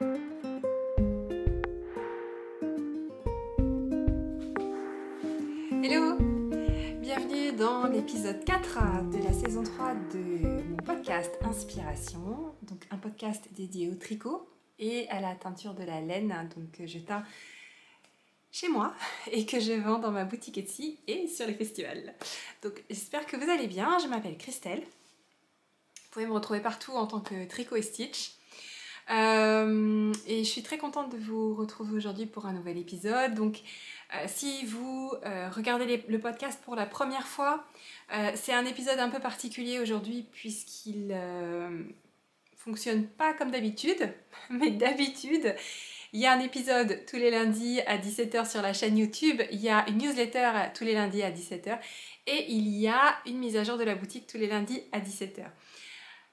Hello! Bienvenue dans l'épisode 4 de la saison 3 de mon podcast Inspiration, donc un podcast dédié au tricot et à la teinture de la laine, donc que je teins chez moi et que je vends dans ma boutique Etsy et sur les festivals. Donc j'espère que vous allez bien, je m'appelle Christelle, vous pouvez me retrouver partout en tant que tricot et stitch. Et je suis très contente de vous retrouver aujourd'hui pour un nouvel épisode. Donc si vous regardez le podcast pour la première fois, c'est un épisode un peu particulier aujourd'hui puisqu'il fonctionne pas comme d'habitude, mais d'habitude il y a un épisode tous les lundis à 17h sur la chaîne YouTube, il y a une newsletter tous les lundis à 17h et il y a une mise à jour de la boutique tous les lundis à 17h.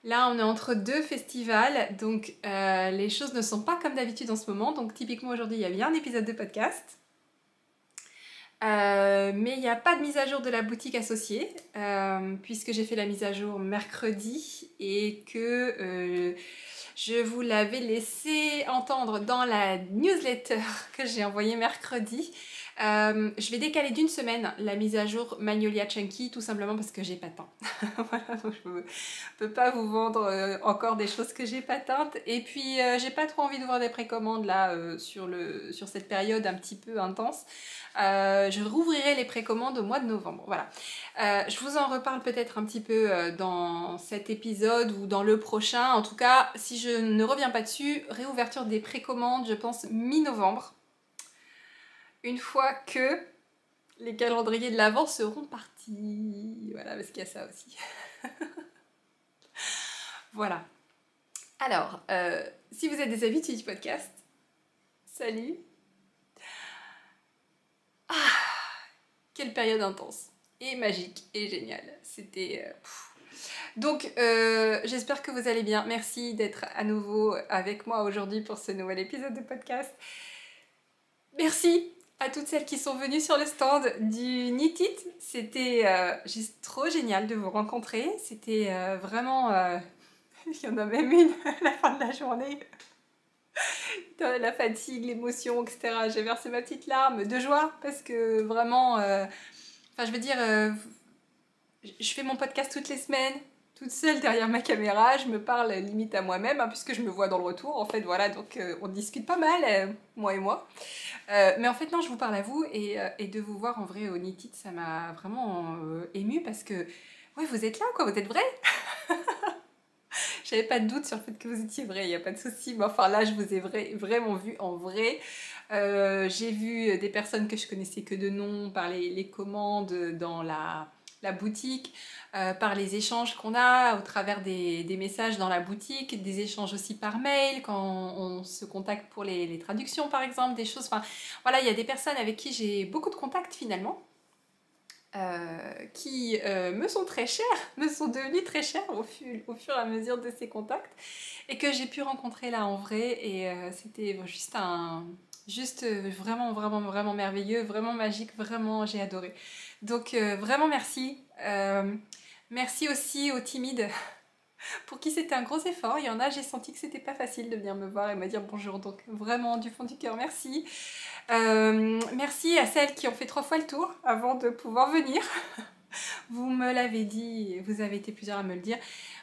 Là, on est entre deux festivals, donc les choses ne sont pas comme d'habitude en ce moment. Donc typiquement aujourd'hui, il y a bien un épisode de podcast. Mais il n'y a pas de mise à jour de la boutique associée, puisque j'ai fait la mise à jour mercredi et que je vous l'avais laissé entendre dans la newsletter que j'ai envoyée mercredi. Je vais décaler d'une semaine la mise à jour Magnolia Chunky, tout simplement parce que j'ai pas de temps. Voilà, donc je peux pas vous vendre encore des choses que j'ai pas teintes. Et puis j'ai pas trop envie d'ouvrir des précommandes là sur cette période un petit peu intense. Je rouvrirai les précommandes au mois de novembre. Voilà. Je vous en reparle peut-être un petit peu dans cet épisode ou dans le prochain. En tout cas, si je ne reviens pas dessus, réouverture des précommandes, je pense mi-novembre. Une fois que les calendriers de l'Avent seront partis. Voilà, parce qu'il y a ça aussi. Voilà. Alors, si vous êtes des habitués du podcast, salut. Quelle période intense et magique et géniale. C'était... Donc, j'espère que vous allez bien. Merci d'être à nouveau avec moi aujourd'hui pour ce nouvel épisode de podcast. Merci à toutes celles qui sont venues sur le stand du Knit It. C'était juste trop génial de vous rencontrer. C'était vraiment... il y en a même une à la fin de la journée. Dans la fatigue, l'émotion, etc. J'ai versé ma petite larme de joie parce que vraiment... Enfin, je veux dire... je fais mon podcast toutes les semaines, toute seule derrière ma caméra, je me parle limite à moi-même, hein, puisque je me vois dans le retour, en fait, voilà, donc on discute pas mal, moi et moi. Mais en fait, non, je vous parle à vous, et de vous voir en vrai au Knit It, ça m'a vraiment émue, parce que, ouais, vous êtes là, quoi, vous êtes vrai. J'avais pas de doute sur le fait que vous étiez vrai, il n'y a pas de souci, mais enfin là, je vous ai vraiment vu en vrai. J'ai vu des personnes que je connaissais que de nom par les commandes dans la boutique, par les échanges qu'on a au travers des messages dans la boutique, des échanges aussi par mail quand on se contacte pour les traductions par exemple, des choses, enfin voilà, il y a des personnes avec qui j'ai beaucoup de contacts finalement, qui me sont très chères, me sont devenues très chères au fur et à mesure de ces contacts et que j'ai pu rencontrer là en vrai, et c'était juste vraiment vraiment vraiment merveilleux, vraiment magique, vraiment j'ai adoré. Donc vraiment merci. Merci aussi aux timides pour qui c'était un gros effort. Il y en a, j'ai senti que c'était pas facile de venir me voir et me dire bonjour, donc vraiment du fond du cœur merci. Merci à celles qui ont fait 3 fois le tour avant de pouvoir venir. Vous me l'avez dit, vous avez été plusieurs à me le dire.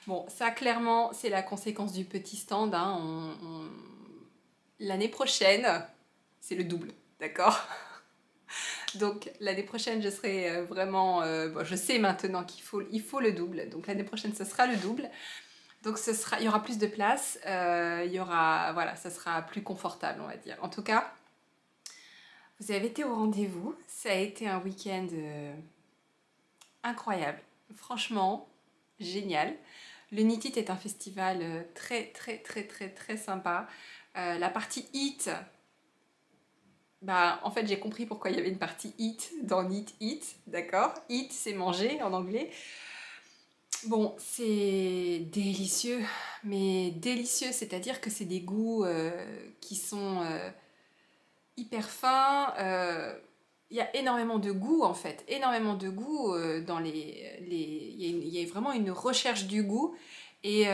Bon, ça clairement c'est la conséquence du petit stand, hein. L'année prochaine c'est le double, d'accord? Donc l'année prochaine je serai vraiment... bon, je sais maintenant qu'il faut le double, donc l'année prochaine ce sera le double. Donc il y aura plus de place, il y aura, voilà, ça sera plus confortable on va dire. En tout cas, vous avez été au rendez-vous, ça a été un week-end incroyable, franchement génial. Le Knit It est un festival très très très très très sympa. La partie Eat, bah, en fait j'ai compris pourquoi il y avait une partie Eat dans Knit It, d'accord? Eat c'est manger en anglais. Bon, c'est délicieux, mais délicieux, c'est-à-dire que c'est des goûts qui sont hyper fins. Il y a énormément de goût en fait, énormément de goût dans il y a vraiment une recherche du goût Et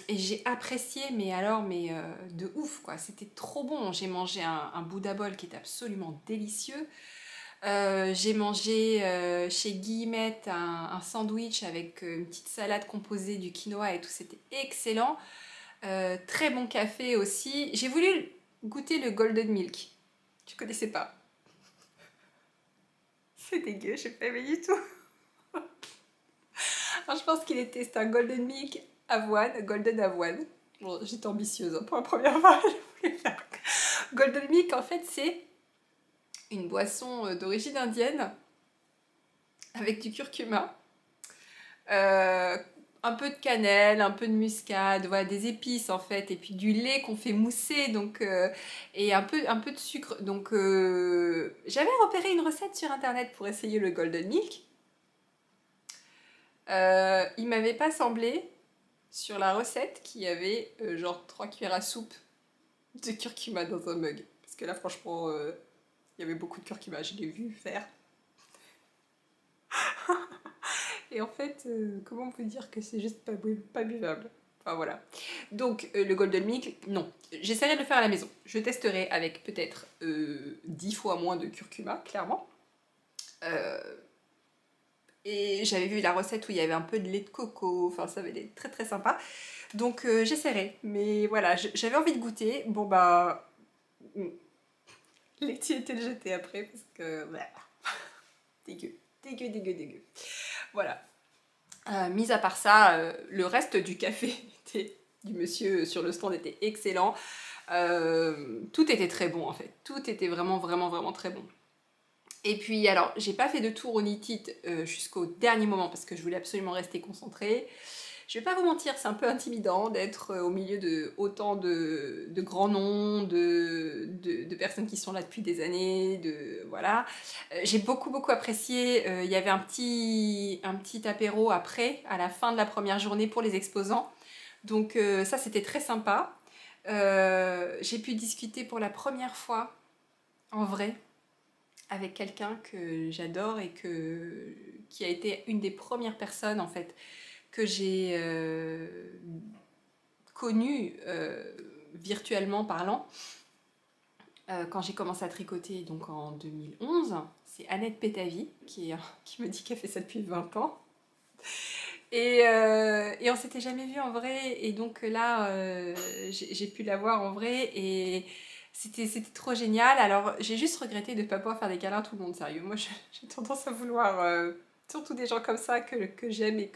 j'ai apprécié, mais alors, de ouf, quoi. C'était trop bon. J'ai mangé un Bouddha Boll qui est absolument délicieux. J'ai mangé chez Guillemette un sandwich avec une petite salade composée du quinoa et tout, c'était excellent. Très bon café aussi. J'ai voulu goûter le Golden Milk. Tu connaissais pas? C'est dégueu, j'ai pas aimé du tout. Alors, je pense qu'il était, c'était un Golden Milk avoine, Golden avoine. Bon, j'étais ambitieuse hein, pour la première fois. Je voulais faire. Golden Milk, en fait, c'est une boisson d'origine indienne avec du curcuma, euh, un peu de cannelle, un peu de muscade, voilà, des épices en fait, et puis du lait qu'on fait mousser, donc, et un peu de sucre. Donc j'avais repéré une recette sur internet pour essayer le Golden Milk. Il m'avait pas semblé sur la recette qu'il y avait genre 3 cuillères à soupe de curcuma dans un mug. Parce que là franchement, il y avait beaucoup de curcuma, je l'ai vu faire. Et en fait, comment on peut dire que c'est juste pas buvable? Enfin voilà. Donc le Golden Milk, non. J'essaierai de le faire à la maison. Je testerai avec peut-être 10 fois moins de curcuma, clairement. Euh, et j'avais vu la recette où il y avait un peu de lait de coco. Enfin, ça avait l'air très très sympa. Donc j'essaierai. Mais voilà, j'avais envie de goûter. Bon bah... Laitier était le jeté après parce que... Voilà. Dégueu. Dégueu, dégueu, dégueu. Voilà. Mis à part ça, le reste du café du monsieur sur le stand était excellent. Tout était très bon en fait. Tout était vraiment, vraiment, vraiment très bon. Et puis alors, j'ai pas fait de tour au Nitite jusqu'au dernier moment parce que je voulais absolument rester concentrée. Je vais pas vous mentir, c'est un peu intimidant d'être au milieu de autant de grands noms, de personnes qui sont là depuis des années, voilà. J'ai beaucoup beaucoup apprécié. Il y avait un petit apéro après, à la fin de la première journée pour les exposants. Donc ça c'était très sympa. J'ai pu discuter pour la première fois en vrai avec quelqu'un que j'adore et qui a été une des premières personnes en fait que j'ai connue virtuellement parlant quand j'ai commencé à tricoter donc en 2011. C'est Annette Pétavy qui me dit qu'elle fait ça depuis 20 ans. Et on s'était jamais vu en vrai, et donc là j'ai pu la voir en vrai et c'était trop génial. Alors j'ai juste regretté de ne pas pouvoir faire des câlins à tout le monde, sérieux. Moi j'ai tendance à vouloir surtout des gens comme ça que j'aime et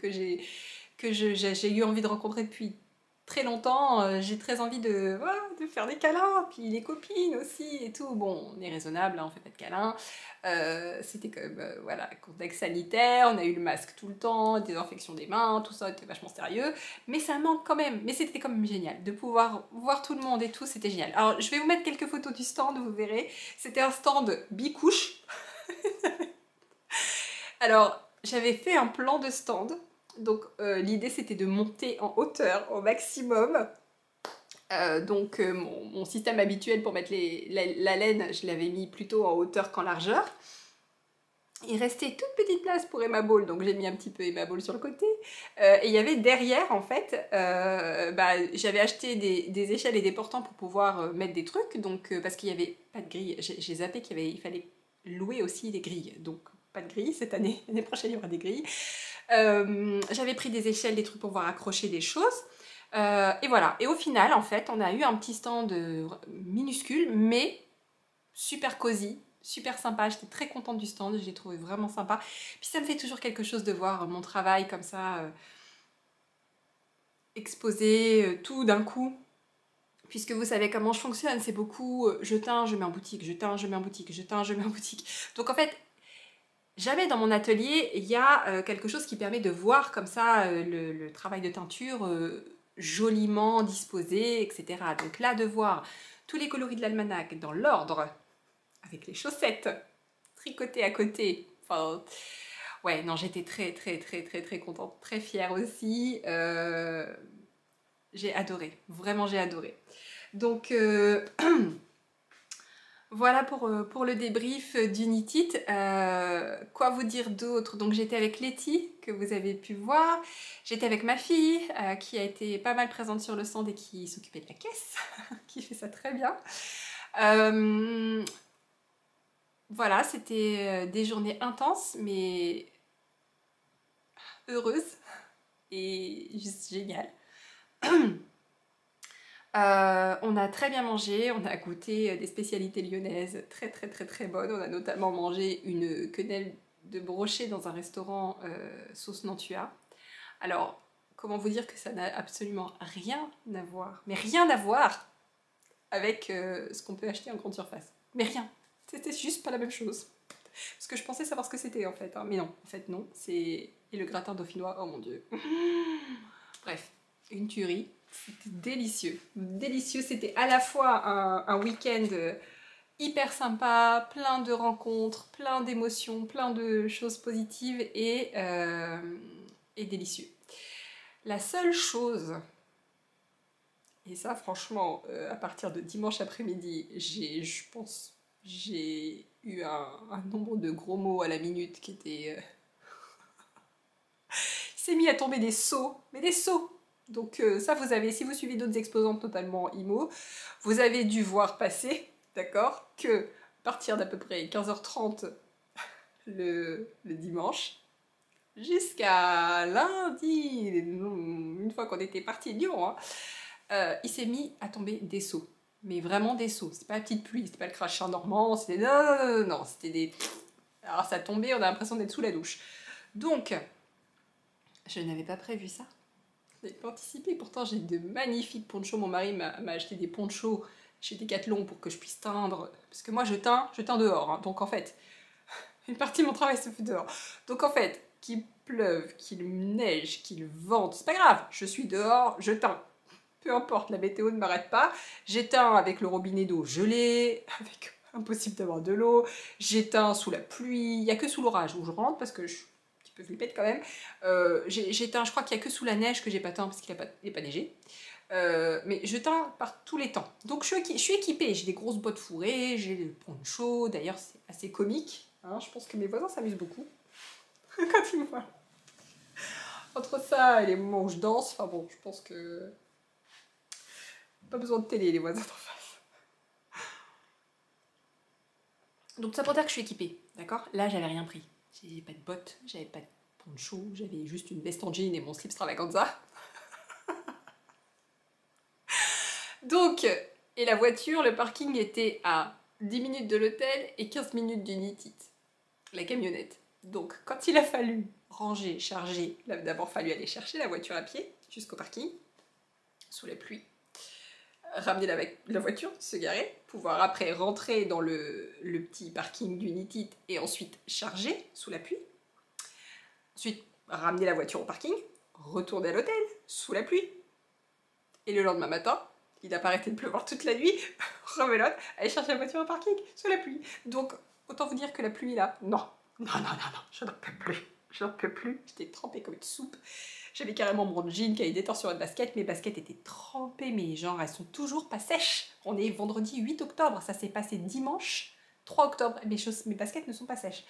j'ai eu envie de rencontrer depuis très longtemps. J'ai très envie voilà, de faire des câlins, puis les copines aussi et tout. Bon, on est raisonnable, hein, on fait pas de câlins. C'était quand même, voilà, contexte sanitaire, on a eu le masque tout le temps, désinfection des mains, tout ça était vachement sérieux. Mais ça manque quand même, mais c'était quand même génial. De pouvoir voir tout le monde et tout, c'était génial. Alors, je vais vous mettre quelques photos du stand, vous verrez. C'était un stand bicouche. Alors, j'avais fait un plan de stand. Donc l'idée c'était de monter en hauteur au maximum. Donc mon système habituel pour mettre la laine, je l'avais mis plutôt en hauteur qu'en largeur. Il restait toute petite place pour Emma Ball, donc j'ai mis un petit peu Emma Ball sur le côté. Et il y avait derrière, en fait, j'avais acheté des échelles et des portants pour pouvoir mettre des trucs, donc parce qu'il n'y avait pas de grille. J'ai zappé il fallait louer aussi des grilles, donc pas de grille cette année. L'année prochaine, il y aura des grilles. J'avais pris des échelles, des trucs pour pouvoir accrocher des choses. Et voilà. Et au final, en fait, on a eu un petit stand minuscule, mais super cosy, super sympa. J'étais très contente du stand, je l'ai trouvé vraiment sympa. Puis ça me fait toujours quelque chose de voir mon travail comme ça, exposé, tout d'un coup. Puisque vous savez comment je fonctionne, c'est beaucoup je teins, je mets en boutique, je teins, je mets en boutique, je teins, je mets en boutique. Donc en fait, jamais dans mon atelier, il y a quelque chose qui permet de voir comme ça le travail de teinture joliment disposé, etc. Donc là, de voir tous les coloris de l'almanach dans l'ordre, avec les chaussettes tricotées à côté. Enfin, ouais, non, j'étais très, très, très, très, très contente, très fière aussi. J'ai adoré, vraiment j'ai adoré. Donc, Voilà pour le débrief d'Unitit. Quoi vous dire d'autre? Donc j'étais avec Letty, que vous avez pu voir. J'étais avec ma fille, qui a été pas mal présente sur le stand et qui s'occupait de la caisse, qui fait ça très bien. Euh, voilà, c'était des journées intenses, mais heureuses et juste géniales. On a très bien mangé, on a goûté des spécialités lyonnaises très très très très bonnes. On a notamment mangé une quenelle de brochet dans un restaurant sauce Nantua. Alors, comment vous dire que ça n'a absolument rien à voir, mais rien à voir avec ce qu'on peut acheter en grande surface. Mais rien, c'était juste pas la même chose. Parce que je pensais savoir ce que c'était en fait, hein. Mais non, en fait non. Et le gratin dauphinois, oh mon dieu. Bref, une tuerie. C'était délicieux. Délicieux, c'était à la fois un week-end hyper sympa, plein de rencontres, plein d'émotions, plein de choses positives et délicieux. La seule chose, et ça franchement, à partir de dimanche après-midi, je pense, j'ai eu un nombre de gros mots à la minute qui était... Il s'est mis à tomber des seaux, mais des seaux. Donc ça, vous avez, si vous suivez d'autres exposantes totalement IMO, vous avez dû voir passer, d'accord, que à partir d'à peu près 15h30 le dimanche, jusqu'à lundi, une fois qu'on était parti de Lyon, hein, il s'est mis à tomber des seaux. Mais vraiment des seaux. C'était pas la petite pluie, c'était pas le crachin normand, c'était... Non, non, non, non, c'était des... Alors ça tombait, on a l'impression d'être sous la douche. Donc, je n'avais pas prévu ça. Je n'avais pas anticipé. Pourtant, j'ai de magnifiques ponchos. Mon mari m'a acheté des ponchos chez Decathlon pour que je puisse teindre. Parce que moi, je teins dehors. Hein. Donc en fait, une partie de mon travail se fait dehors. Donc en fait, qu'il pleuve, qu'il neige, qu'il vente, c'est pas grave. Je suis dehors, je teins. Peu importe, la météo ne m'arrête pas. J'éteins avec le robinet d'eau gelé, avec impossible d'avoir de l'eau. J'éteins sous la pluie. Il n'y a que sous l'orage où je rentre parce que je suis un petit peu flippette quand même. J'éteins, je crois qu'il n'y a que sous la neige que j'ai pas teint parce qu'il n'est pas neigé. Mais je teins par tous les temps. Donc je suis équipée. J'ai des grosses bottes fourrées, j'ai le poncho. D'ailleurs, c'est assez comique. Hein. Je pense que mes voisins s'amusent beaucoup quand ils me voient. Entre ça et les moments où je danse, enfin bon, je pense que pas besoin de télé, les voisins d'en face. Donc ça pour dire que je suis équipée, d'accord? Là, j'avais rien pris. J'avais pas de bottes, j'avais pas de poncho, j'avais juste une veste en jean et mon slip extravaganza. Donc, et la voiture, le parking était à 10 minutes de l'hôtel et 15 minutes d'Unitit, la camionnette. Donc, quand il a fallu ranger, charger, il a d'abord fallu aller chercher la voiture à pied jusqu'au parking, sous la pluie. Ramener la voiture, se garer, pouvoir après rentrer dans le petit parking d'Unitit et ensuite charger sous la pluie. Ensuite, ramener la voiture au parking, retourner à l'hôtel sous la pluie. Et le lendemain matin, il n'a pas arrêté de pleuvoir toute la nuit, rebelote, aller chercher la voiture au parking sous la pluie. Donc, autant vous dire que la pluie là, non, non, non, non, non, je n'en peux plus. J'en peux plus, j'étais trempée comme une soupe. J'avais carrément mon jean qui avait des torsions de basket, mes baskets étaient trempées, mais genre elles sont toujours pas sèches. On est vendredi 8 octobre, ça s'est passé dimanche 3 octobre, mes baskets ne sont pas sèches.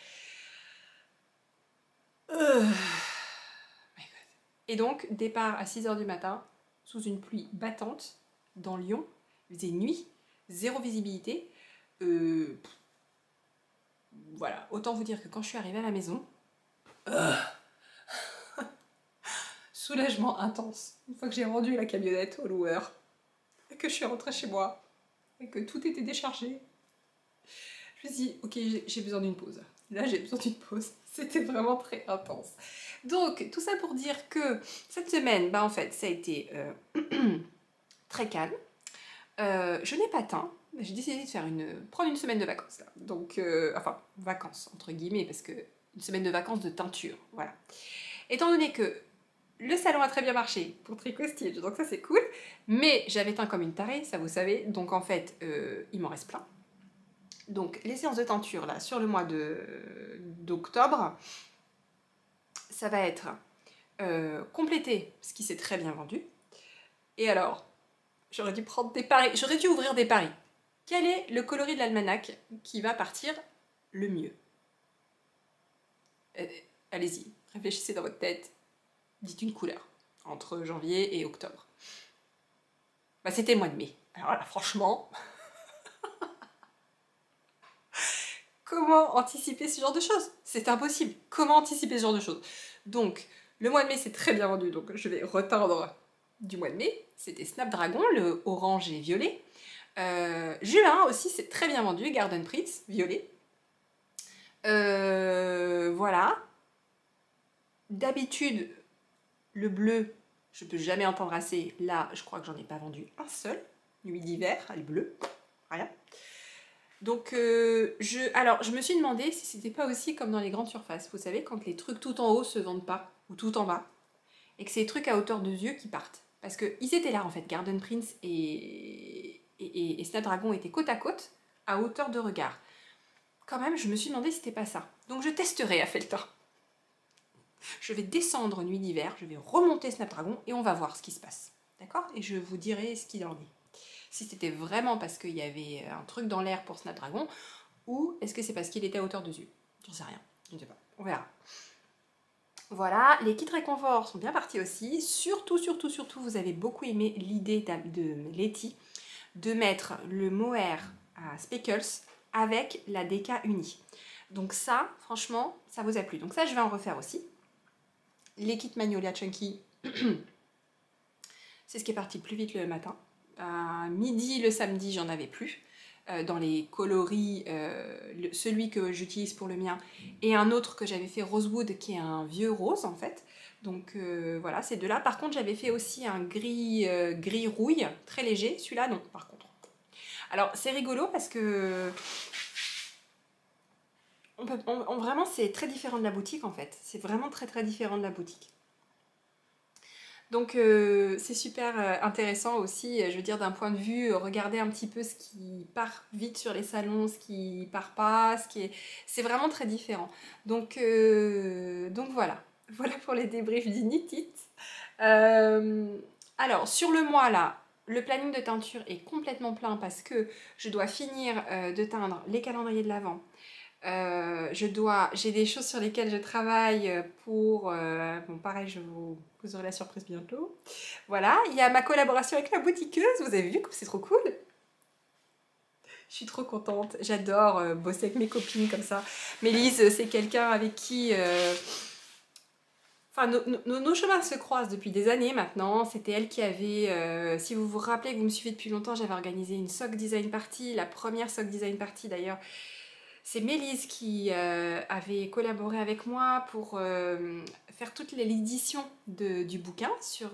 Et donc, départ à 6h du matin, sous une pluie battante, dans Lyon, il faisait nuit, zéro visibilité. Voilà, autant vous dire que quand je suis arrivée à la maison, soulagement intense. Une fois que j'ai rendu la camionnette au loueur, et que je suis rentrée chez moi, et que tout était déchargé, je me suis dit, ok, j'ai besoin d'une pause. Là, j'ai besoin d'une pause. C'était vraiment très intense. Donc, tout ça pour dire que cette semaine, bah, en fait, ça a été très calme. Je n'ai pas teint. J'ai décidé de prendre une semaine de vacances. Là. Donc, enfin, vacances, entre guillemets, parce que une semaine de vacances de teinture, voilà. Étant donné que le salon a très bien marché pour Tricot Stitch, donc ça c'est cool, mais j'avais teint comme une tarée, ça vous savez, donc en fait, il m'en reste plein. Donc, les séances de teinture, là, sur le mois d'octobre, ça va être compléter ce qui s'est très bien vendu. Et alors, j'aurais dû prendre des paris, j'aurais dû ouvrir des paris. Quel est le coloris de l'almanach qui va partir le mieux? Allez-y, réfléchissez dans votre tête. Dites une couleur entre janvier et octobre. Bah, c'était le mois de mai. Alors là, franchement, comment anticiper ce genre de choses? C'est impossible. Comment anticiper ce genre de choses? Donc, le mois de mai, c'est très bien vendu, donc je vais reteindre du mois de mai. C'était Snapdragon, le orange et violet. Juin aussi, c'est très bien vendu, Garden Prince, violet. Voilà. D'habitude, le bleu, je peux jamais entendre assez. Là, je crois que j'en ai pas vendu un seul. Nuit d'hiver, elle bleue, rien. Donc, alors, je me suis demandé si c'était pas aussi comme dans les grandes surfaces. Vous savez, quand les trucs tout en haut se vendent pas, ou tout en bas, et que c'est les trucs à hauteur de yeux qui partent. Parce qu'ils étaient là, en fait, Garden Prince et Snapdragon étaient côte à côte, à hauteur de regard. Quand même, je me suis demandé si c'était pas ça. Donc, je testerai à Feltin. Je vais descendre Nuit d'hiver, je vais remonter Snapdragon et on va voir ce qui se passe. D'accord? Et je vous dirai ce qu'il en est. Si c'était vraiment parce qu'il y avait un truc dans l'air pour Snapdragon, ou est-ce que c'est parce qu'il était à hauteur de yeux? J'en sais rien, je ne sais pas, on verra. Voilà, les kits réconfort sont bien partis aussi. Surtout, vous avez beaucoup aimé l'idée de Letty de mettre le mohair à Speckles avec la DK unie. Donc ça, franchement, ça vous a plu. Donc ça, je vais en refaire aussi. Les kits Magnolia Chunky, c'est ce qui est parti le plus vite le matin. À midi le samedi, j'en avais plus. Dans les coloris, celui que j'utilise pour le mien et un autre que j'avais fait Rosewood qui est un vieux rose en fait. Donc voilà, ces deux-là. Par contre, j'avais fait aussi un gris, gris rouille, très léger. Celui-là, non, par contre. Alors, c'est rigolo parce que vraiment, c'est très différent de la boutique en fait. C'est vraiment très différent de la boutique. Donc c'est super intéressant aussi, je veux dire d'un point de vue, regarder un petit peu ce qui part vite sur les salons, ce qui part pas, c'est vraiment très différent. Donc voilà, voilà pour les débriefs d'Initit. Alors sur le mois là, le planning de teinture est complètement plein parce que je dois finir de teindre les calendriers de l'Avent. J'ai des choses sur lesquelles je travaille pour... bon, pareil, vous aurez la surprise bientôt. Voilà, il y a ma collaboration avec la boutiqueuse, vous avez vu comme c'est trop cool? Je suis trop contente, j'adore bosser avec mes copines comme ça. Mélise, c'est quelqu'un avec qui... Enfin, nos chemins se croisent depuis des années maintenant. C'était elle qui avait... si vous vous rappelez que vous me suivez depuis longtemps, j'avais organisé une sock design party, la première sock design party d'ailleurs. C'est Mélise qui avait collaboré avec moi pour faire toute l'édition du bouquin sur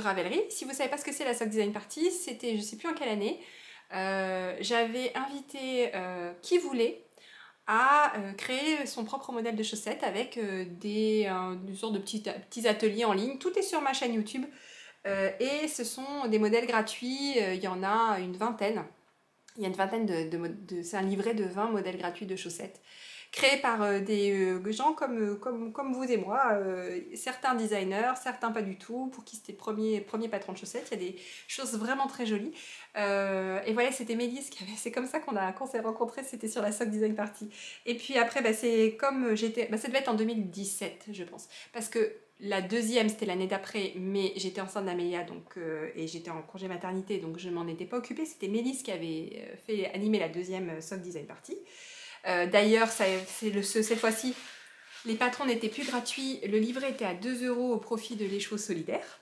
Ravelry. Si vous ne savez pas ce que c'est la Sock Design Party, c'était je ne sais plus en quelle année. J'avais invité qui voulait à créer son propre modèle de chaussettes avec une sorte de petits ateliers en ligne. Tout est sur ma chaîne YouTube. Et ce sont des modèles gratuits, il y en a une vingtaine. Il y a une vingtaine c'est un livret de 20 modèles gratuits de chaussettes, créés par des gens comme vous et moi, certains designers, certains pas du tout, pour qui c'était premier patron de chaussettes. Il y a des choses vraiment très jolies. Et voilà, c'était Mélisse c'est comme ça qu'on s'est rencontrés, c'était sur la Sock Design Party. Et puis après, c'est comme j'étais, ça devait être en 2017, je pense, parce que la deuxième, c'était l'année d'après, mais j'étais enceinte d'Amélia et j'étais en congé maternité, donc je m'en étais pas occupée. C'était Mélisse qui avait fait animer la deuxième Sock Design Party. D'ailleurs, cette fois-ci, les patrons n'étaient plus gratuits. Le livret était à 2 € au profit de l'écheveau solidaire.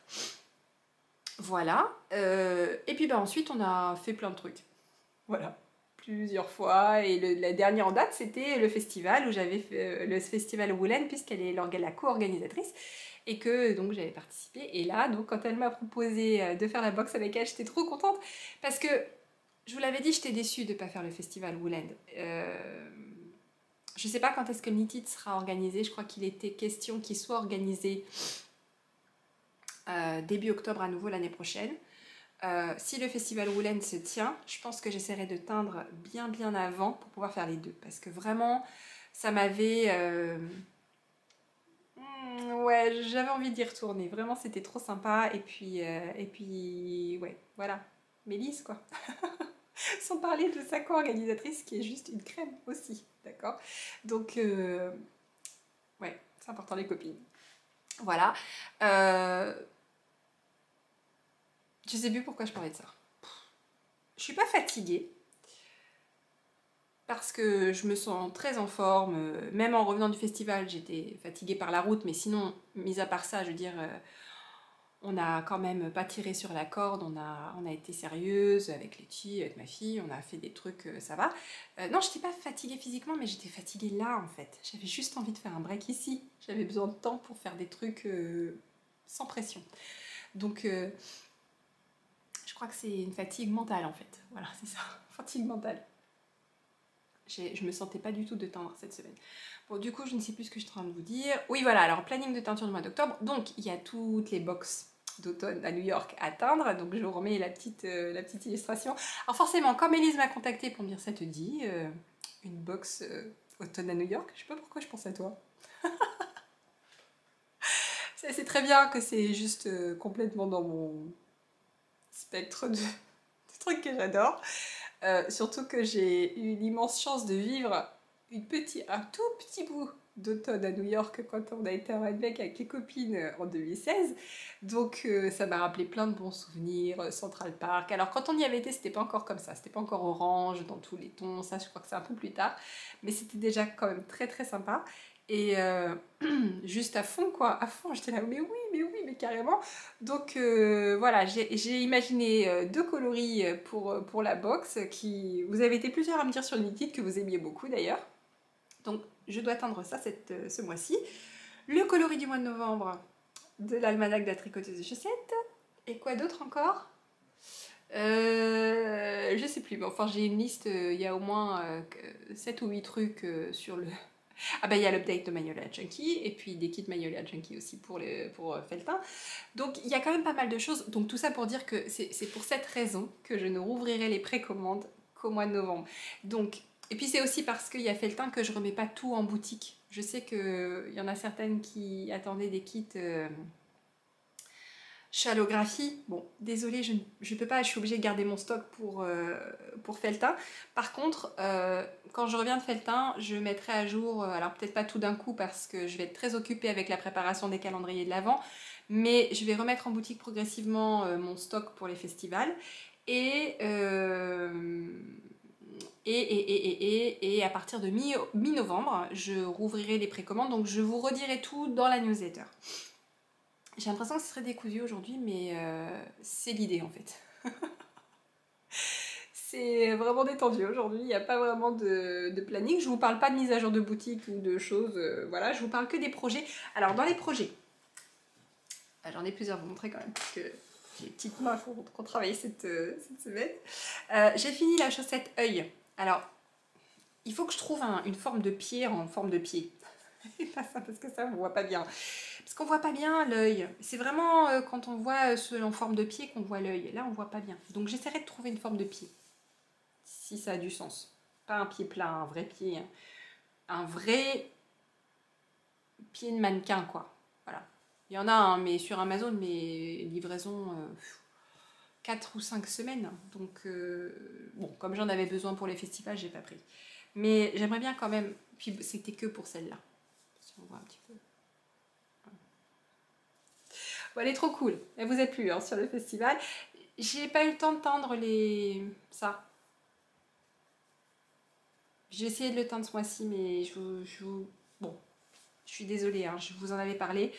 Voilà. Et puis ensuite, on a fait plein de trucs. Voilà. Plusieurs fois. Et la dernière en date, c'était le festival où j'avais fait le festival Woolen, puisqu'elle est la co-organisatrice. Et que donc j'avais participé. Et là, donc, quand elle m'a proposé de faire la boxe avec elle, j'étais trop contente. Parce que, je vous l'avais dit, j'étais déçue de ne pas faire le festival Woolen. Je ne sais pas quand est-ce que Knitted sera organisé. Je crois qu'il était question qu'il soit organisé début octobre à nouveau l'année prochaine. Si le festival Woolen se tient, je pense que j'essaierai de teindre bien avant pour pouvoir faire les deux. Parce que vraiment, ça m'avait... ouais, j'avais envie d'y retourner. Vraiment, c'était trop sympa. Et puis ouais, voilà. Mélisse, quoi. Sans parler de sa co-organisatrice qui est juste une crème aussi, d'accord? Donc, ouais, c'est important les copines. Voilà. Je sais plus pourquoi je parlais de ça. Je suis pas fatiguée parce que je me sens très en forme. Même en revenant du festival, j'étais fatiguée par la route, mais sinon, mis à part ça, je veux dire, on n'a quand même pas tiré sur la corde, on a été sérieuse avec les filles, avec ma fille, on a fait des trucs, ça va. Non, je n'étais pas fatiguée physiquement, mais j'étais fatiguée là en fait. J'avais juste envie de faire un break ici. J'avais besoin de temps pour faire des trucs sans pression. Donc, je crois que c'est une fatigue mentale en fait. Voilà, c'est ça, fatigue mentale. Je me sentais pas du tout de teindre cette semaine. Bon, du coup, je ne sais plus ce que je suis en train de vous dire. Oui, voilà, alors planning de teinture du mois d'octobre. Donc, il y a toutes les box d'automne à New York à teindre. Donc, je vous remets la petite illustration. Alors, forcément, comme Elise m'a contactée pour me dire ça te dit, une box automne à New York, je sais pas pourquoi je pense à toi. C'est très bien que c'est juste complètement dans mon spectre de trucs que j'adore. Surtout que j'ai eu l'immense chance de vivre un tout petit bout d'automne à New York quand on a été à Redneck avec les copines en 2016. Donc ça m'a rappelé plein de bons souvenirs, Central Park. Alors quand on y avait été, c'était pas encore comme ça, c'était pas encore orange dans tous les tons, ça je crois que c'est un peu plus tard. Mais c'était déjà quand même très très sympa. Et juste à fond quoi, à fond, j'étais là, mais oui, mais carrément. Donc voilà, j'ai imaginé deux coloris pour la box qui... Vous avez été plusieurs à me dire sur LinkedIn que vous aimiez beaucoup d'ailleurs. Donc je dois teindre ça ce mois-ci. Le coloris du mois de novembre de l'almanach de la tricoteuse de chaussettes. Et quoi d'autre encore je sais plus, mais enfin j'ai une liste, il y a au moins 7 ou 8 trucs sur le... Ah bah il y a l'update de Magnolia Junkie, et puis des kits Magnolia Junkie aussi pour Feltin. Donc il y a quand même pas mal de choses. Donc tout ça pour dire que c'est pour cette raison que je ne rouvrirai les précommandes qu'au mois de novembre. Donc, et puis c'est aussi parce qu'il y a Feltin que je remets pas tout en boutique. Je sais qu'il y en a certaines qui attendaient des kits Chalographie. Bon, désolée, je ne peux pas, je suis obligée de garder mon stock pour Feltin. Par contre, quand je reviens de Feltin, je mettrai à jour, alors peut-être pas tout d'un coup parce que je vais être très occupée avec la préparation des calendriers de l'Avent, mais je vais remettre en boutique progressivement mon stock pour les festivals. Et, euh, et à partir de mi-novembre, je rouvrirai les précommandes, donc je vous redirai tout dans la newsletter. J'ai l'impression que ce serait décousu aujourd'hui, mais c'est l'idée en fait. C'est vraiment détendu aujourd'hui, il n'y a pas vraiment de planning. Je ne vous parle pas de mise à jour de boutique ou de choses, voilà, je vous parle que des projets. Alors dans les projets, j'en ai plusieurs à vous montrer quand même, parce que j'ai les petites mains qu'on travaille cette semaine. J'ai fini la chaussette œil. Alors, il faut que je trouve une forme de pied en forme de pied. Pas ça, parce que ça, on ne voit pas bien. Parce qu'on voit pas bien l'œil. C'est vraiment quand on voit ceux en forme de pied qu'on voit l'œil. Là, on voit pas bien. Donc j'essaierai de trouver une forme de pied. Si ça a du sens. Pas un pied plat, un vrai pied. Hein. Un vrai pied de mannequin, quoi. Voilà. Il y en a, hein, mais sur Amazon, mais livraison 4 ou 5 semaines. Donc, bon, comme j'en avais besoin pour les festivals, j'ai pas pris. Mais j'aimerais bien quand même. Puis c'était que pour celle-là. Si on voit un petit peu. Bon, elle est trop cool. Elle vous a plu hein, sur le festival. J'ai pas eu le temps de teindre ça. J'ai essayé de le teindre ce mois-ci, mais bon, je suis désolée, hein, je vous en avais parlé.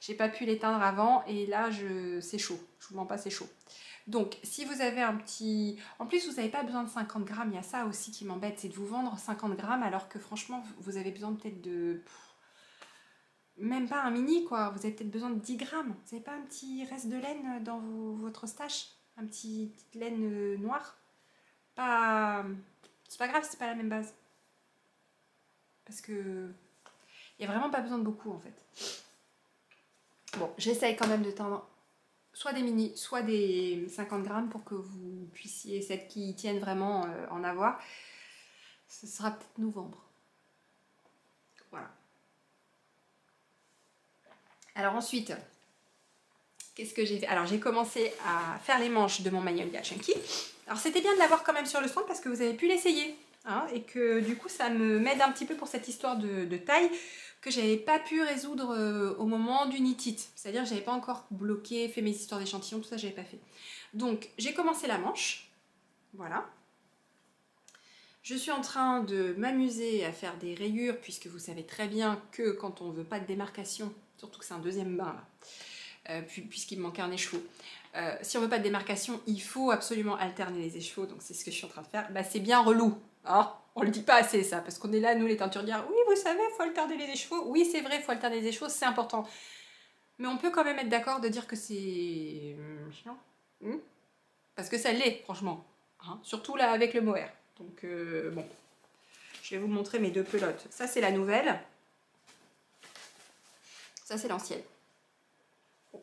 J'ai pas pu les teindre avant et là, c'est chaud. Je vous mens pas, c'est chaud. Donc, si vous avez un petit... En plus, vous n'avez pas besoin de 50 grammes. Il y a ça aussi qui m'embête, c'est de vous vendre 50 grammes alors que franchement, vous avez besoin peut-être de... Même pas un mini, quoi. Vous avez peut-être besoin de 10 grammes. Vous n'avez pas un petit reste de laine dans votre stash? Un petit petite laine noire? Pas... C'est pas grave, c'est pas la même base. Parce que... Il n'y a vraiment pas besoin de beaucoup, en fait. Bon, j'essaye quand même de teindre soit des mini, soit des 50 grammes pour que vous puissiez, celles qui tiennent vraiment, en avoir. Ce sera peut-être novembre. Voilà. Alors ensuite, qu'est-ce que j'ai fait? Alors j'ai commencé à faire les manches de mon Magnolia Chunky. Alors c'était bien de l'avoir quand même sur le stand parce que vous avez pu l'essayer. Hein, et que du coup ça me m'aide un petit peu pour cette histoire de taille que j'avais pas pu résoudre au moment du knit it. C'est-à-dire que j'avais pas encore bloqué, fait mes histoires d'échantillons, tout ça j'avais pas fait. Donc j'ai commencé la manche. Voilà. Je suis en train de m'amuser à faire des rayures puisque vous savez très bien que quand on veut pas de démarcation, surtout que c'est un deuxième bain là, puisqu'il me manquait un écheveau. Si on veut pas de démarcation, il faut absolument alterner les écheveaux, donc c'est ce que je suis en train de faire. Bah, c'est bien relou, hein, on le dit pas assez ça, parce qu'on est là, nous les teinturières, oui vous savez, il faut alterner les écheveaux, oui c'est vrai, il faut alterner les écheveaux, c'est important. Mais on peut quand même être d'accord de dire que c'est chiant, parce que ça l'est, franchement, hein, surtout là avec le mohair. Donc bon, je vais vous montrer mes deux pelotes. Ça c'est la nouvelle, ça c'est l'ancienne. Bon,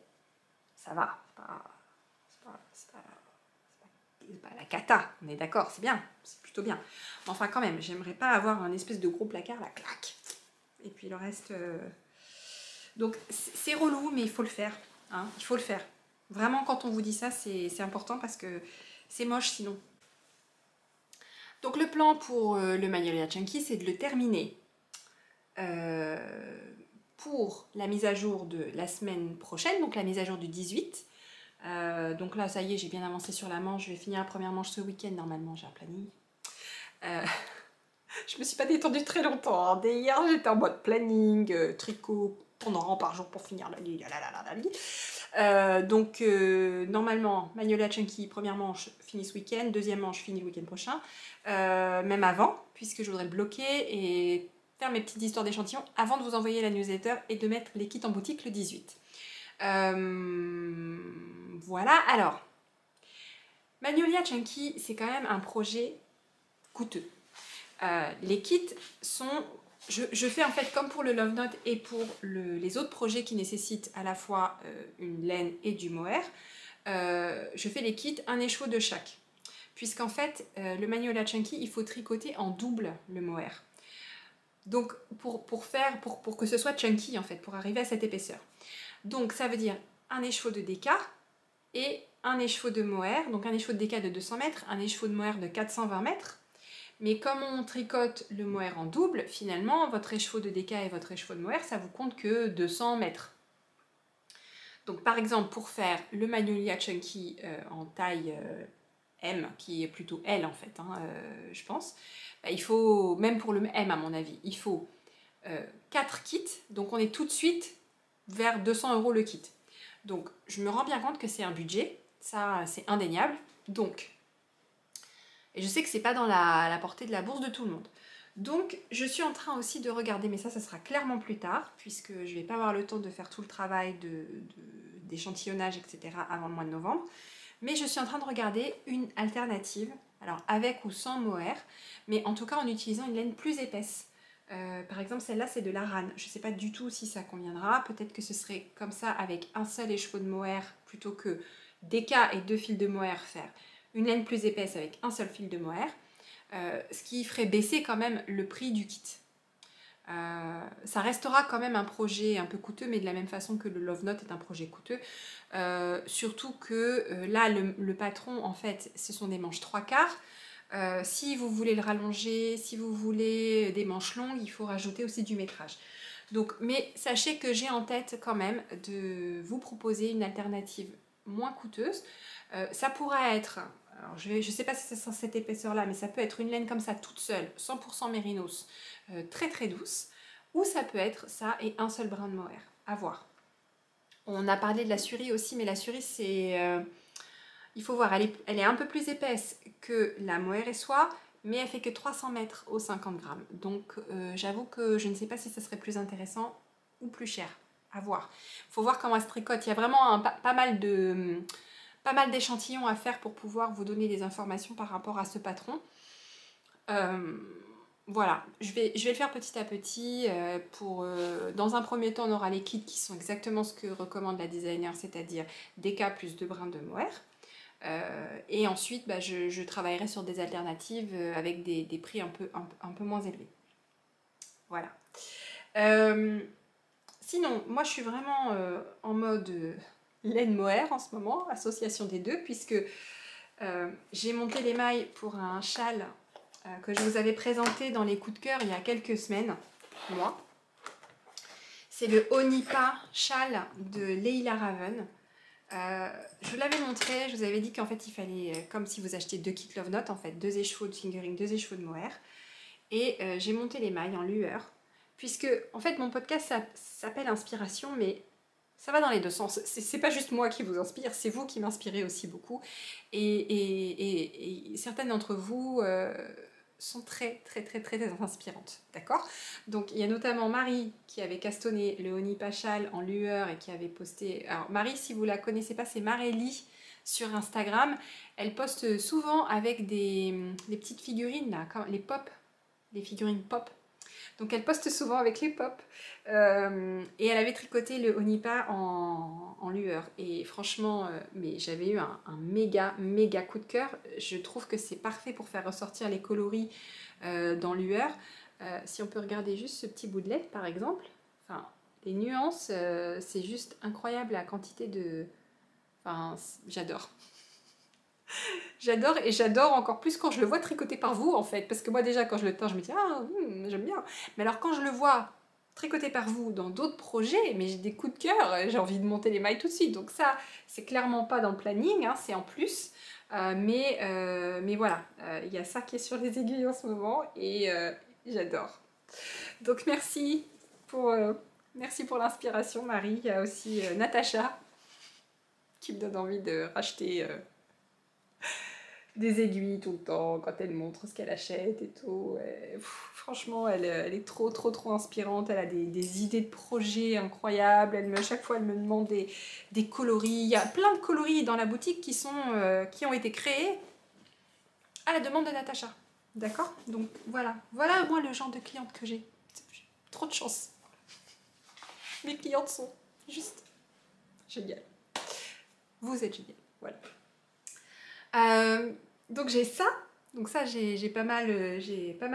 ça va, c'est pas la cata, on est d'accord, c'est bien, c'est plutôt bien. Mais enfin quand même, j'aimerais pas avoir un espèce de gros placard là, clac. Et puis le reste... Donc c'est relou, mais il faut le faire. Hein, il faut le faire. Vraiment, quand on vous dit ça, c'est important parce que c'est moche sinon. Donc le plan pour le Magnolia Chunky, c'est de le terminer pour la mise à jour de la semaine prochaine, donc la mise à jour du 18. Donc là, ça y est, j'ai bien avancé sur la manche. Je vais finir la première manche ce week-end. Normalement, j'ai un planning. Je me suis pas détendue très longtemps. Hein. Dès hier, j'étais en mode planning, tricot, tourne en rang par jour pour finir la nuit. Donc, normalement, Magnolia Chunky, première manche, finie ce week-end. Deuxième manche, finie le week-end prochain. Même avant, puisque je voudrais le bloquer et faire mes petites histoires d'échantillons avant de vous envoyer la newsletter et de mettre les kits en boutique le 18. Voilà, alors, Magnolia Chunky, c'est quand même un projet coûteux. Les kits sont... Je fais en fait comme pour le Love Note et pour les autres projets qui nécessitent à la fois une laine et du mohair. Je fais les kits, un écheveau de chaque. Puisqu'en fait, le Magnolia Chunky, il faut tricoter en double le mohair. Donc pour que ce soit chunky en fait, pour arriver à cette épaisseur. Donc ça veut dire un écheveau de DK et un écheveau de mohair. Donc un écheveau de DK de 200 mètres, un écheveau de mohair de 420 mètres. Mais comme on tricote le mohair en double, finalement, votre écheveau de DK et votre écheveau de mohair, ça vous compte que 200 mètres. Donc par exemple, pour faire le Magnolia Chunky en taille M, qui est plutôt L en fait, hein, je pense, bah, il faut, même pour le M à mon avis, il faut 4 kits, donc on est tout de suite vers 200 € le kit. Donc je me rends bien compte que c'est un budget, ça c'est indéniable, donc... Et je sais que c'est pas dans la portée de la bourse de tout le monde. Donc je suis en train aussi de regarder, mais ça sera clairement plus tard, puisque je vais pas avoir le temps de faire tout le travail d'échantillonnage, etc. avant le mois de novembre. Mais je suis en train de regarder une alternative, alors avec ou sans mohair, mais en tout cas en utilisant une laine plus épaisse. Par exemple, celle-là, c'est de l'Aran. Je ne sais pas du tout si ça conviendra. Peut-être que ce serait comme ça avec un seul écheveau de mohair plutôt que DK et 2 fils de mohair faire une laine plus épaisse avec un seul fil de mohair, ce qui ferait baisser quand même le prix du kit. Ça restera quand même un projet un peu coûteux, mais de la même façon que le Love Note est un projet coûteux. Surtout que là, le patron, en fait, ce sont des manches 3/4. Si vous voulez le rallonger, si vous voulez des manches longues, il faut rajouter aussi du métrage. Donc, mais sachez que j'ai en tête quand même de vous proposer une alternative moins coûteuse. Ça pourrait être, alors je ne sais pas si c'est sur cette épaisseur-là, mais ça peut être une laine comme ça toute seule, 100% mérinos, très très douce, ou ça peut être ça et un seul brin de mohair, à voir. On a parlé de la surie aussi, mais la surie c'est... il faut voir, elle est un peu plus épaisse que la mohair et soie, mais elle fait que 300 mètres aux 50 grammes. Donc j'avoue que je ne sais pas si ça serait plus intéressant ou plus cher, à voir. Il faut voir comment elle se tricote, il y a vraiment pas mal d'échantillons à faire pour pouvoir vous donner des informations par rapport à ce patron. Voilà, je vais le faire petit à petit. Dans un premier temps, on aura les kits qui sont exactement ce que recommande la designer, c'est-à-dire DK plus 2 brins de mohair. Et ensuite, bah, je travaillerai sur des alternatives avec des prix un peu moins élevés. Voilà. Sinon, moi je suis vraiment en mode laine mohair en ce moment, association des deux, puisque j'ai monté les mailles pour un châle que je vous avais présenté dans les coups de cœur il y a quelques semaines, moi. C'est le Onipa châle de Leila Raven. Je vous l'avais montré, je vous avais dit qu'en fait il fallait, comme si vous achetiez 2 kits Love Note, en fait 2 écheveaux de fingering, 2 écheveaux de mohair. Et j'ai monté les mailles en lueur, puisque en fait mon podcast s'appelle Inspiration, mais ça va dans les deux sens. C'est pas juste moi qui vous inspire, c'est vous qui m'inspirez aussi beaucoup. Et certaines d'entre vous sont très inspirantes, d'accord? Donc il y a notamment Marie qui avait castonné le Honey Pachal en lueur et qui avait posté... Alors Marie, si vous la connaissez pas, c'est Marélie sur Instagram. Elle poste souvent avec des petites figurines, là, les pop, les figurines pop. Donc elle poste souvent avec les pop. Et elle avait tricoté le Onipa en lueur. Et franchement, mais j'avais eu un méga coup de cœur. Je trouve que c'est parfait pour faire ressortir les coloris dans lueur. Si on peut regarder juste ce petit bout de LED par exemple. Enfin, les nuances, c'est juste incroyable la quantité de... Enfin, j'adore. J'adore, et j'adore encore plus quand je le vois tricoté par vous en fait, parce que moi déjà quand je le teins je me dis ah j'aime bien, mais alors quand je le vois tricoté par vous dans d'autres projets, mais j'ai des coups de cœur, j'ai envie de monter les mailles tout de suite, donc ça c'est clairement pas dans le planning, hein, c'est en plus, mais voilà, il y a ça qui est sur les aiguilles en ce moment et j'adore. Donc merci pour l'inspiration Marie. Il y a aussi Natacha qui me donne envie de racheter des aiguilles tout le temps quand elle montre ce qu'elle achète et tout. Et, franchement, elle est trop inspirante. Elle a des idées de projets incroyables. Chaque fois, elle me demande des coloris. Il y a plein de coloris dans la boutique qui ont été créés à la demande de Natacha. D'accord? Donc voilà. Voilà moi le genre de cliente que j'ai. Trop de chance. Mes clientes sont juste géniales. Vous êtes géniales. Voilà. Donc j'ai ça. Donc ça j'ai pas mal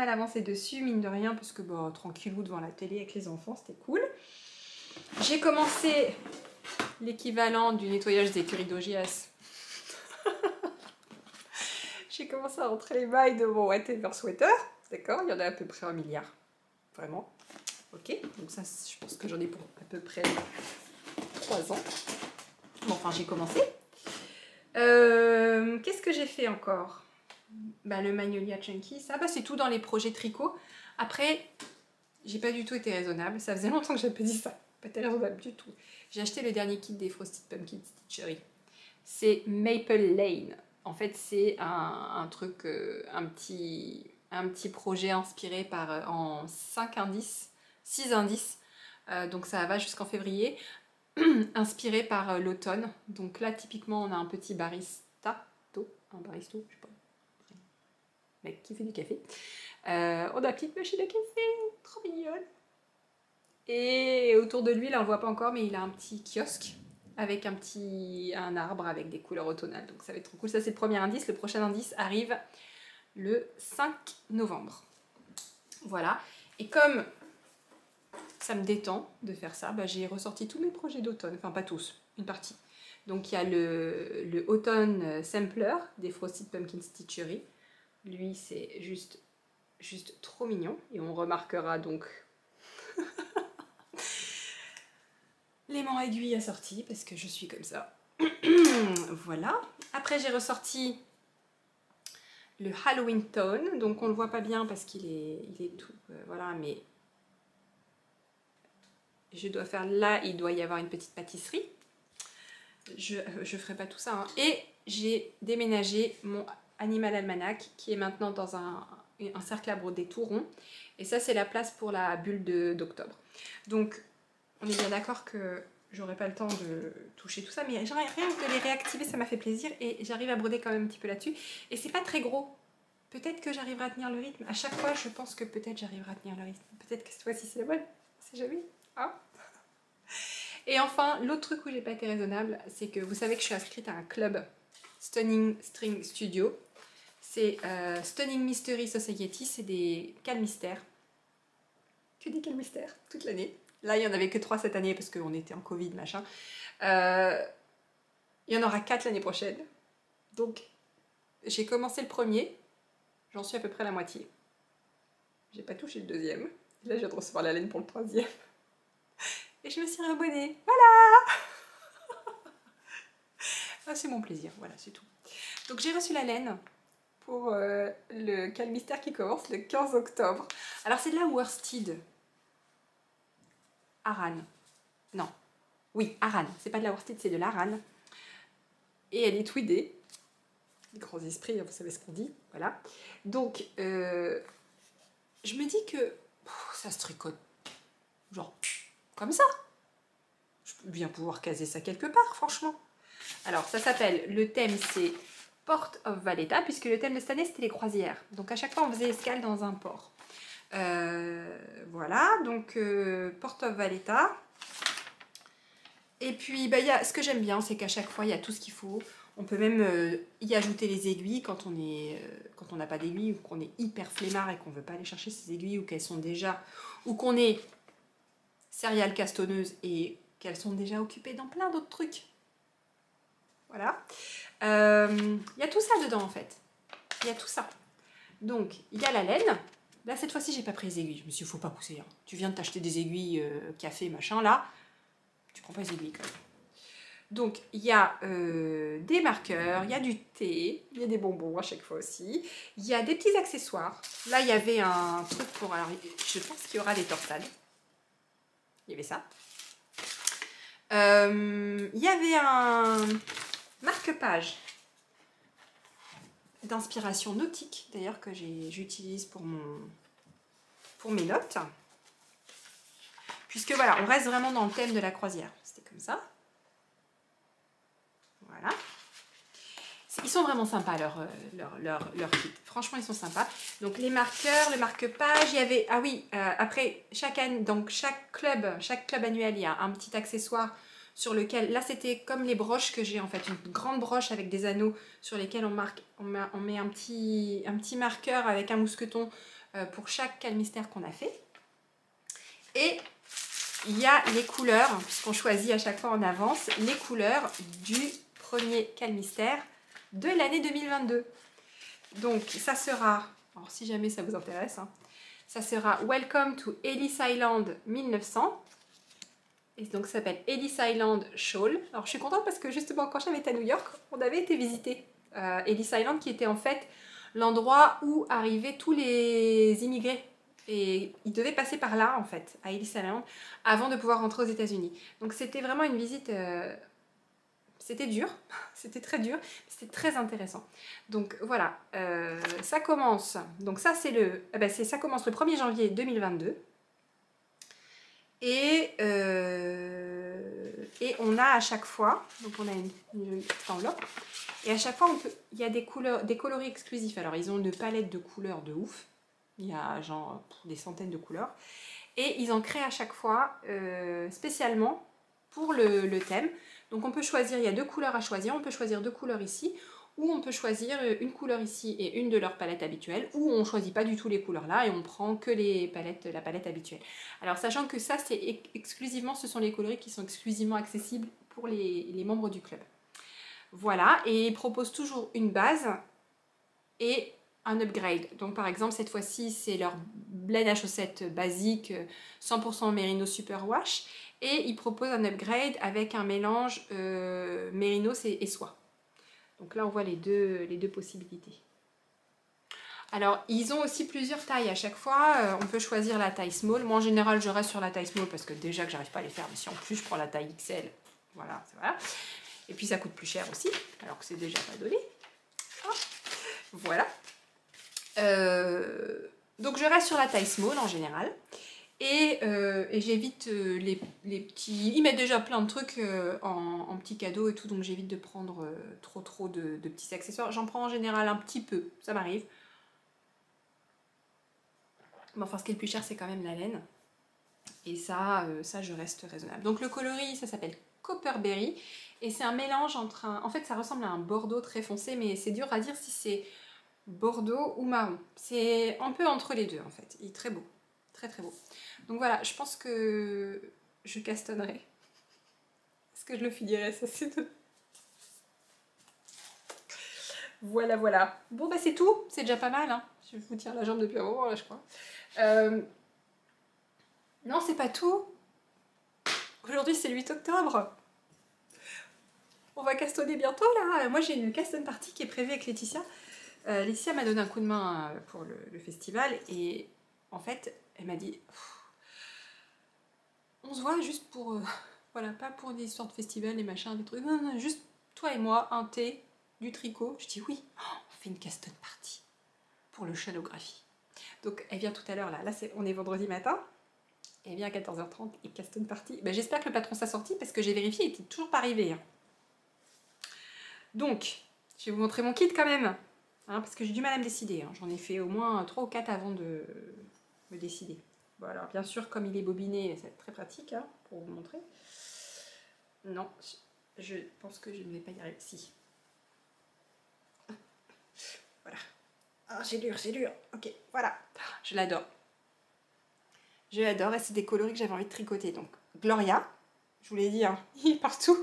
avancé dessus, mine de rien, parce que bon, tranquillou devant la télé avec les enfants, c'était cool. J'ai commencé l'équivalent du nettoyage des écuries d'OGS. J'ai commencé à rentrer les mailles de mon whatever sweater. D'accord, il y en a à peu près 1 milliard. Vraiment. Ok, donc ça je pense que j'en ai pour à peu près 3 ans. Bon, enfin j'ai commencé. Qu'est-ce que j'ai fait encore? Bah, le Magnolia Chunky, ça bah, c'est tout dans les projets tricot. Après, j'ai pas du tout été raisonnable. Ça faisait longtemps que j'avais pas dit ça. Pas été raisonnable du tout. J'ai acheté le dernier kit des Frosted Pumpkin Stitchery. C'est Maple Lane. En fait, c'est un truc, un petit projet inspiré par en 5 indices, 6 indices. Donc ça va jusqu'en février. Inspiré par l'automne. Donc là, typiquement, on a un petit un baristo, je sais pas, mec qui fait du café. On a une petite machine à café, trop mignonne. Et autour de lui, là on le voit pas encore, mais il a un petit kiosque avec un arbre avec des couleurs automnales. Donc ça va être trop cool. Ça c'est le premier indice. Le prochain indice arrive le 5 novembre. Voilà. Et comme ça me détend de faire ça, bah, j'ai ressorti tous mes projets d'automne. Enfin pas tous, une partie. Donc il y a le Autumn Sampler des Frosted Pumpkin Stitchery. Lui c'est juste trop mignon. Et on remarquera donc l'aimant aiguille assorti parce que je suis comme ça. Voilà. Après j'ai ressorti le Halloween Tone. Donc on le voit pas bien parce qu'il est tout... voilà, mais je dois faire là, il doit y avoir une petite pâtisserie. Je ferai pas tout ça. Hein. Et j'ai déménagé mon Animal Almanac qui est maintenant dans un cercle à broder tout rond. Et ça, c'est la place pour la bulle d'octobre. Donc, on est bien d'accord que j'aurai pas le temps de toucher tout ça. Mais rien que de les réactiver, ça m'a fait plaisir. Et j'arrive à broder quand même un petit peu là-dessus. Et c'est pas très gros. Peut-être que j'arriverai à tenir le rythme. À chaque fois, je pense que peut-être j'arriverai à tenir le rythme. Peut-être que cette fois-ci, c'est la bonne. C'est jamais. Hein? Et enfin, l'autre truc où j'ai pas été raisonnable, c'est que vous savez que je suis inscrite à un club Stunning String Studio. C'est Stunning Mystery Society, c'est des calmystères. Que des calmystères, toute l'année. Là, il n'y en avait que 3 cette année parce qu'on était en Covid, machin. Il y en aura 4 l'année prochaine. Donc, j'ai commencé le premier. J'en suis à peu près à la moitié. J'ai pas touché le deuxième. Là, je viens de recevoir la laine pour le troisième. Et je me suis réabonnée. Voilà! Ah, c'est mon plaisir, voilà, c'est tout. Donc j'ai reçu la laine pour le Calmystère qui commence le 15 octobre. Alors c'est de la worsted. Aran. Non. Oui, Aran. C'est pas de la worsted, c'est de l'Aran. Et elle est tweedée. Les grands esprits, vous savez ce qu'on dit. Voilà. Donc, je me dis que ça se tricote. Genre, comme ça. Je peux bien pouvoir caser ça quelque part, franchement. Alors, ça s'appelle, le thème c'est Port of Valletta, puisque le thème de cette année c'était les croisières. Donc à chaque fois on faisait escale dans un port. Voilà, donc Port of Valletta. Et puis bah, ce que j'aime bien, c'est qu'à chaque fois il y a tout ce qu'il faut. On peut même y ajouter les aiguilles quand on n'a pas d'aiguilles, ou qu'on est hyper flemmard et qu'on veut pas aller chercher ces aiguilles, ou qu'elles sont déjà, ou qu'on est céréales castonneuses et qu'elles sont déjà occupées dans plein d'autres trucs. Voilà. Y a tout ça dedans en fait. Il y a tout ça. Donc, il y a la laine. Là, cette fois-ci, j'ai pas pris les aiguilles. Je me suis dit, faut pas pousser. Hein. Tu viens de t'acheter des aiguilles café, machin, là. Tu prends pas les aiguilles quand même. Donc, il y a des marqueurs, il y a du thé, il y a des bonbons à chaque fois aussi. Il y a des petits accessoires. Là, il y avait un truc pour... Alors, je pense qu'il y aura des torsades. Il y avait ça. Il y avait un marque-page d'inspiration nautique, d'ailleurs, que j'utilise pour mes notes. Puisque voilà, on reste vraiment dans le thème de la croisière. C'était comme ça. Voilà. Ils sont vraiment sympas, leur kit. Franchement, ils sont sympas. Donc, les marqueurs, le marque-page, il y avait... Ah oui, après, chaque club annuel, il y a un petit accessoire sur lequel... Là, c'était comme les broches que j'ai, en fait. Une grande broche avec des anneaux sur lesquels on met un petit marqueur avec un mousqueton pour chaque calmystère qu'on a fait. Et il y a les couleurs, puisqu'on choisit à chaque fois en avance, les couleurs du premier calmystère de l'année 2022. Donc ça sera, alors si jamais ça vous intéresse, hein, ça sera Welcome to Ellis Island 1900. Et donc ça s'appelle Ellis Island Shawl. Alors je suis contente parce que justement quand j'avais été à New York, on avait été visiter Ellis Island, qui était en fait l'endroit où arrivaient tous les immigrés. Et ils devaient passer par là en fait, à Ellis Island, avant de pouvoir rentrer aux États-Unis. Donc c'était vraiment une visite... C'était dur, c'était très dur, mais c'était très intéressant. Donc voilà, ça commence. Donc ça c'est ça commence le 1er janvier 2022. Et on a à chaque fois, donc on a une enveloppe, et à chaque fois il y a des coloris exclusifs. Alors ils ont une palette de couleurs de ouf. Il y a genre des centaines de couleurs. Et ils en créent à chaque fois spécialement pour le thème. Donc on peut choisir, il y a 2 couleurs à choisir, on peut choisir 2 couleurs ici, ou on peut choisir une couleur ici et une de leur palette habituelle, ou on ne choisit pas du tout les couleurs là et on prend que la palette habituelle. Alors sachant que ça c'est exclusivement, ce sont les coloris qui sont exclusivement accessibles pour les membres du club. Voilà, et ils proposent toujours une base et un upgrade. Donc par exemple cette fois-ci c'est leur blend à chaussettes basique 100% Merino Superwash, et ils proposent un upgrade avec un mélange mérinos et soie. Donc là on voit les deux possibilités. Alors ils ont aussi plusieurs tailles à chaque fois, on peut choisir la taille small. Moi en général je reste sur la taille small parce que déjà que j'arrive pas à les faire, mais si en plus je prends la taille XL, voilà, voilà. Et puis ça coûte plus cher aussi, alors que c'est déjà pas donné. Ah, voilà. Donc je reste sur la taille small en général. Et j'évite les petits... Ils mettent déjà plein de trucs en petits cadeaux et tout, donc j'évite de prendre trop de petits accessoires. J'en prends en général un petit peu, ça m'arrive. Mais enfin, ce qui est le plus cher, c'est quand même la laine. Et ça, je reste raisonnable. Donc le coloris, ça s'appelle Copperberry. Et c'est un mélange entre un... En fait, ça ressemble à un bordeaux très foncé, mais c'est dur à dire si c'est bordeaux ou marron. C'est un peu entre les deux, en fait. Il est très beau. Très très beau. Donc voilà, je pense que je castonnerai. Est-ce que je le finirai? Ça c'est tout. Voilà, voilà. Bon, bah c'est tout. C'est déjà pas mal, hein. Je vous tiens la jambe depuis un moment, là, je crois. Non, c'est pas tout. Aujourd'hui, c'est le 8 octobre. On va castonner bientôt, là. Moi, j'ai une caston party qui est prévue avec Laetitia. Laetitia m'a donné un coup de main pour le festival. Et en fait, elle m'a dit... On se voit juste pour... voilà, pas pour des histoires de festival, des machins, des trucs. Non, non, juste toi et moi, un thé, du tricot. Je dis oui, on fait une caston party pour le Shadowgraphie. Donc elle vient tout à l'heure là. Là on est vendredi matin. Elle vient à 14h30 et caston party. Ben, j'espère que le patron s'est sorti parce que j'ai vérifié, il n'était toujours pas arrivé. Hein. Donc, je vais vous montrer mon kit quand même. Hein, parce que j'ai du mal à me décider. Hein. J'en ai fait au moins 3 ou 4 avant de me décider. Bon, alors bien sûr, comme il est bobiné, ça va être très pratique hein, pour vous montrer. Non, je pense que je ne vais pas y arriver. Si. Voilà. Ah, j'ai dur. Ok, voilà. Je l'adore. Je l'adore et c'est des coloris que j'avais envie de tricoter. Donc, Gloria, je vous l'ai dit, hein, il est partout.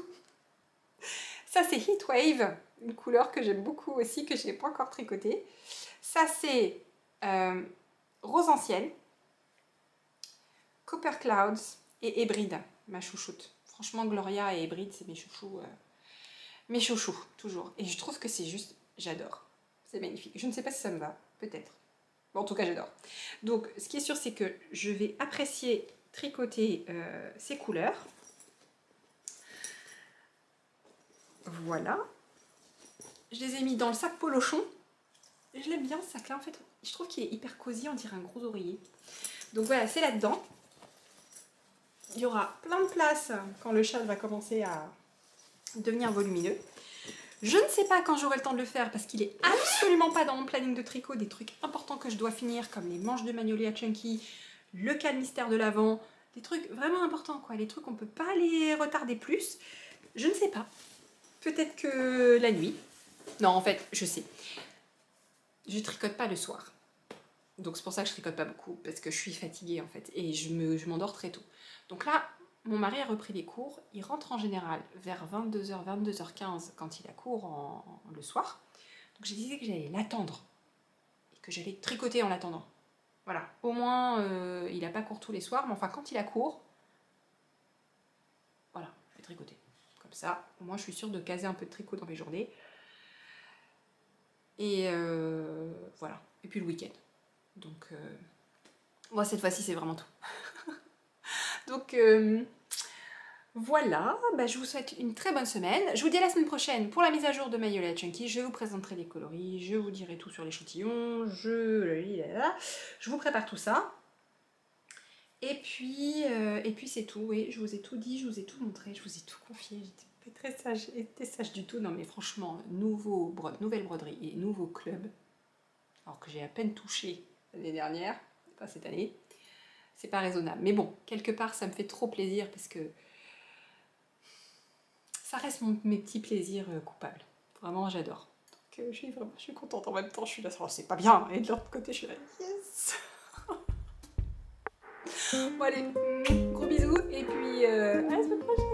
Ça, c'est Heatwave, une couleur que j'aime beaucoup aussi, que je n'ai pas encore tricoté. Ça, c'est Rose Ancienne, Copper Clouds et Hébride, ma chouchoute. Franchement, Gloria et Hébride, c'est mes chouchous. Mes chouchous, toujours. Et je trouve que c'est juste, j'adore. C'est magnifique. Je ne sais pas si ça me va, peut-être. Bon, en tout cas, j'adore. Donc, ce qui est sûr, c'est que je vais apprécier tricoter ces couleurs. Voilà. Je les ai mis dans le sac Polochon. Je l'aime bien, ce sac-là, en fait. Je trouve qu'il est hyper cosy, on dirait un gros oreiller. Donc voilà, c'est là-dedans. Il y aura plein de place quand le châle va commencer à devenir volumineux. Je ne sais pas quand j'aurai le temps de le faire parce qu'il est absolument pas dans mon planning de tricot. Des trucs importants que je dois finir comme les manches de Magnolia Chunky, le calmystère de l'avant, des trucs vraiment importants quoi. Les trucs on peut pas les retarder plus. Je ne sais pas. Peut-être que la nuit. Non en fait je sais. Je tricote pas le soir. Donc c'est pour ça que je tricote pas beaucoup parce que je suis fatiguée en fait et je m'endors très tôt. Donc là mon mari a repris les cours, il rentre en général vers 22h, 22h15 quand il a cours le soir. Donc j'ai décidé que j'allais l'attendre et que j'allais tricoter en l'attendant. Voilà, au moins il n'a pas cours tous les soirs, mais enfin quand il a cours, voilà, je vais tricoter. Comme ça, au moins je suis sûre de caser un peu de tricot dans mes journées. Et voilà, et puis le week-end. Donc moi cette fois-ci c'est vraiment tout. Donc voilà, bah, je vous souhaite une très bonne semaine. Je vous dis à la semaine prochaine pour la mise à jour de Magnolia Chunky. Je vous présenterai les coloris, je vous dirai tout sur l'échantillon, je vous prépare tout ça. Et puis c'est tout, oui, je vous ai tout dit, je vous ai tout montré, je vous ai tout confié. J'étais très sage, j'étais sage du tout. Non mais franchement, nouvelle broderie et nouveau club, alors que j'ai à peine touché l'année dernière, pas cette année, c'est pas raisonnable. Mais bon, quelque part ça me fait trop plaisir parce que ça reste mes petits plaisirs coupables. Vraiment, j'adore. Donc, je suis contente. En même temps, je suis là, oh, c'est pas bien. Et de l'autre côté, je suis là, yes. Bon, allez, gros bisous. Et puis, à la semaine prochaine.